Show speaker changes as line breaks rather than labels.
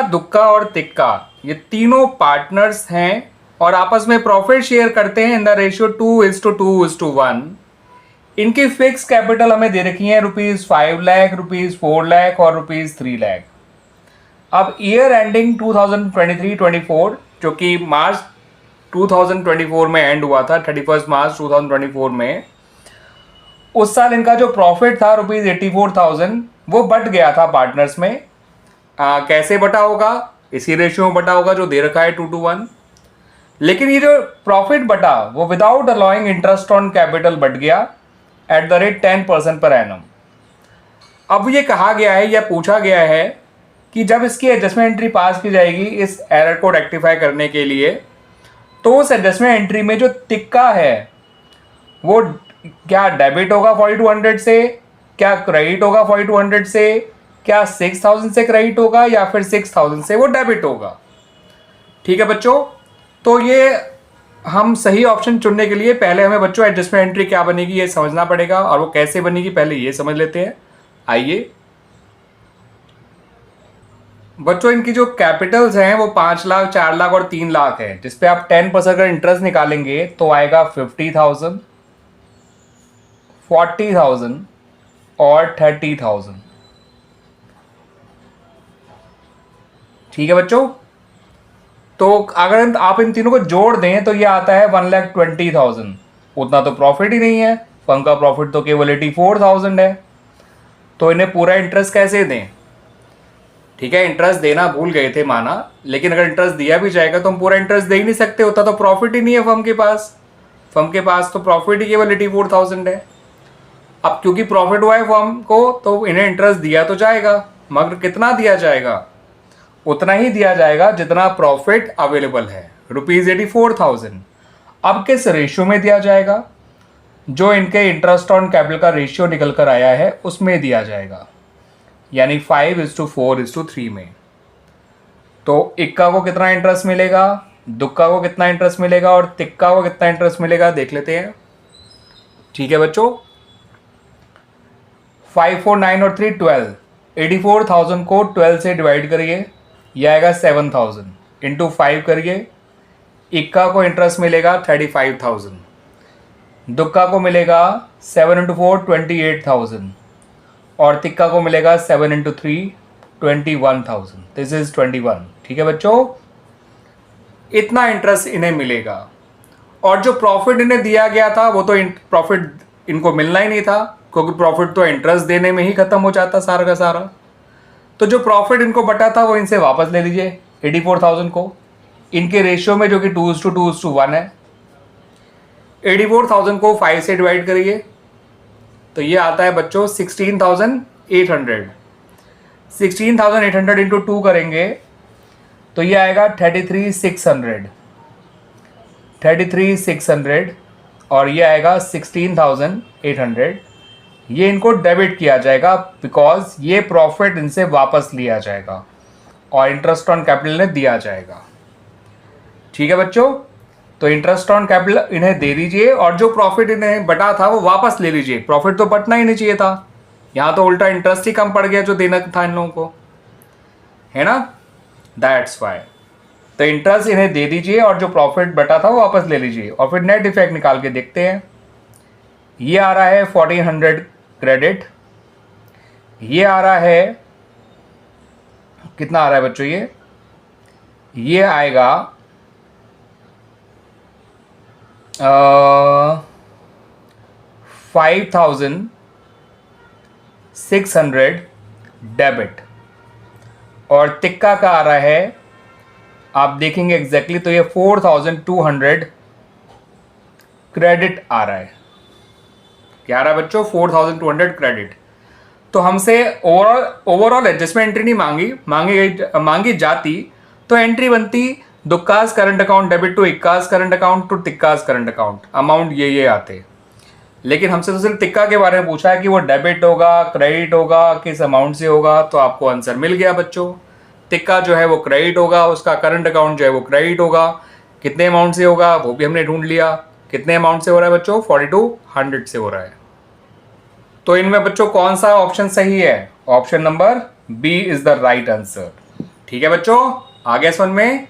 दुक्का और तिक्का ये तीनों पार्टनर्स हैं और आपस में प्रॉफिट शेयर करते हैं इन द रेशियो 2:2:1। इनकी फिक्स कैपिटल हमें दे रखी है ₹5 लाख, ₹4 लाख और ₹3 लाख। अब ईयर एंडिंग 2023-24 जो कि मार्च 2024 में एंड हुआ था, 31 मार्च 2024 में, उस साल इनका जो प्रॉफिट था ₹84,000 वो बट गया था पार्टनर्स में। कैसे बटा होगा? इसी रेशियो में बटा होगा जो दे रखा है 2:1। लेकिन ये जो प्रॉफिट बटा वो without allowing interest on capital but गया at the rate 10% per annum. अब ये कहा गया है या पूछा गया है कि जब इसकी एडजस्टमेंट एंट्री पास की जाएगी इस एरर को रेक्टिफाई करने के लिए, तो उस एडजस्टमेंट एंट्री में जो तिक्का है वो क्या डेबिट होगा 4200 से, क्या क्रेडिट होगा 4200 से, क्या 6000 से क्रेडिट होगा या फिर 6000 से वो डेबिट होगा। ठीक है बच्चों, तो ये हम सही ऑप्शन चुनने के लिए पहले हमें बच्चों एडजस्टमेंट एंट्री क्या बनेगी ये समझना पड़ेगा, और वो कैसे बनेगी पहले ये समझ लेते हैं। आइए बच्चों, इनकी जो कैपिटल्स हैं वो 5 लाख, 4 लाख और 3 लाख है, जिसपे आप 10% अगर इंटरेस्ट निकालेंगे तो आएगा 50,000, 40,000 और 30,000। ठीक है बच्चों, तो अगर आप इन तीनों को जोड़ दें तो ये आता है 1,20,000। उतना तो प्रॉफिट ही नहीं है, फर्म का प्रॉफिट तो केवल 84,000 है। तो इन्हें पूरा इंटरेस्ट कैसे दें? ठीक है, इंटरेस्ट देना भूल गए थे माना, लेकिन अगर इंटरेस्ट दिया भी जाएगा तो हम पूरा इंटरेस्ट दे ही नहीं सकते, होता तो प्रॉफिट ही नहीं है फर्म के पास। फर्म के पास तो प्रॉफिट ही केवल 84,000 है। अब क्योंकि प्रॉफिट हुआ है फर्म को तो इन्हें इंटरेस्ट दिया तो जाएगा, मगर कितना दिया जाएगा? उतना ही दिया जाएगा जितना प्रॉफिट अवेलेबल है, ₹84,000। अब किस रेशियो में दिया जाएगा? जो इनके इंटरेस्ट ऑन कैपिटल का रेशियो निकल कर आया है उसमें दिया जाएगा, यानी 5:4:3 में। तो इक्का को कितना इंटरेस्ट मिलेगा, दुक्का को कितना इंटरेस्ट मिलेगा और तिक्का को कितना इंटरेस्ट मिलेगा देख लेते हैं। ठीक है बच्चों, 5, 4, 9 और 3 12। 84,000 को 12 से डिवाइड करिए, यह आएगा 7,000 इंटू 5 करिए। इक्का को इंटरेस्ट मिलेगा 35,000, दुक्का को मिलेगा 7 इंटू 4 28,000 और तिक्का को मिलेगा 7 इंटू 3 21,000। This is 21। ठीक है बच्चों, इतना इंटरेस्ट इन्हें मिलेगा। और जो प्रॉफिट इन्हें दिया गया था वो तो प्रॉफिट इनको मिलना ही नहीं था, क्योंकि प्रॉफिट तो इंटरेस्ट देने में ही खत्म हो जाता सारा का सारा। तो जो प्रॉफिट इनको बटा था वो इनसे वापस ले लीजिए 84,000 को, इनके रेशियो में जो कि 2:2:1 है। 84,000 को 5 से डिवाइड करिए तो ये आता है बच्चों 16,800। 16,800 इंटू 2 करेंगे तो ये आएगा 33,600। 33,600 और ये आएगा 16,800। ये इनको डेबिट किया जाएगा बिकॉज ये प्रॉफिट इनसे वापस लिया जाएगा और इंटरेस्ट ऑन कैपिटल ने दिया जाएगा। ठीक है बच्चों, तो इंटरेस्ट ऑन कैपिटल इन्हें दे दीजिए और जो प्रॉफिट इन्हें बटा था वो वापस ले लीजिए। प्रॉफिट तो बटना ही नहीं चाहिए था, यहाँ तो उल्टा इंटरेस्ट ही कम पड़ गया जो देना था इन लोगों को, है ना। That's why. तो इंटरेस्ट इन्हें दे दीजिए और जो प्रॉफिट बटा था वो वापस ले लीजिए और फिर नेट इफेक्ट निकाल के देखते हैं। ये आ रहा है 1400 क्रेडिट, ये आ रहा है कितना आ रहा है बच्चों, ये आएगा 5,600 डेबिट और तिक्का का आ रहा है, आप देखेंगे एग्जैक्टली तो ये 4,200 क्रेडिट आ रहा है। क्या आ रहा है बच्चों? 4,200 क्रेडिट। तो हमसे ओवरऑल एडजस्टमेंट एंट्री नहीं मांगी जाती तो एंट्री बनती दुक्कास करंट अकाउंट डेबिट टू इक्कास करंट अकाउंट टू तिक्कास करंट अकाउंट, अमाउंट ये आते। लेकिन हमसे तो सिर्फ तिक्का के बारे में पूछा है कि वो डेबिट होगा, क्रेडिट होगा, किस अमाउंट से होगा, तो आपको आंसर मिल गया बच्चों। तिक्का जो है वो क्रेडिट होगा, उसका करंट अकाउंट जो है वो क्रेडिट होगा। कितने अमाउंट से होगा वो भी हमने ढूंढ लिया। कितने अमाउंट से हो रहा है बच्चों? 4200 से हो रहा है। तो इनमें बच्चों कौन सा ऑप्शन सही है? Option number B is the right answer. ठीक है बच्चों, आ गया समझ में?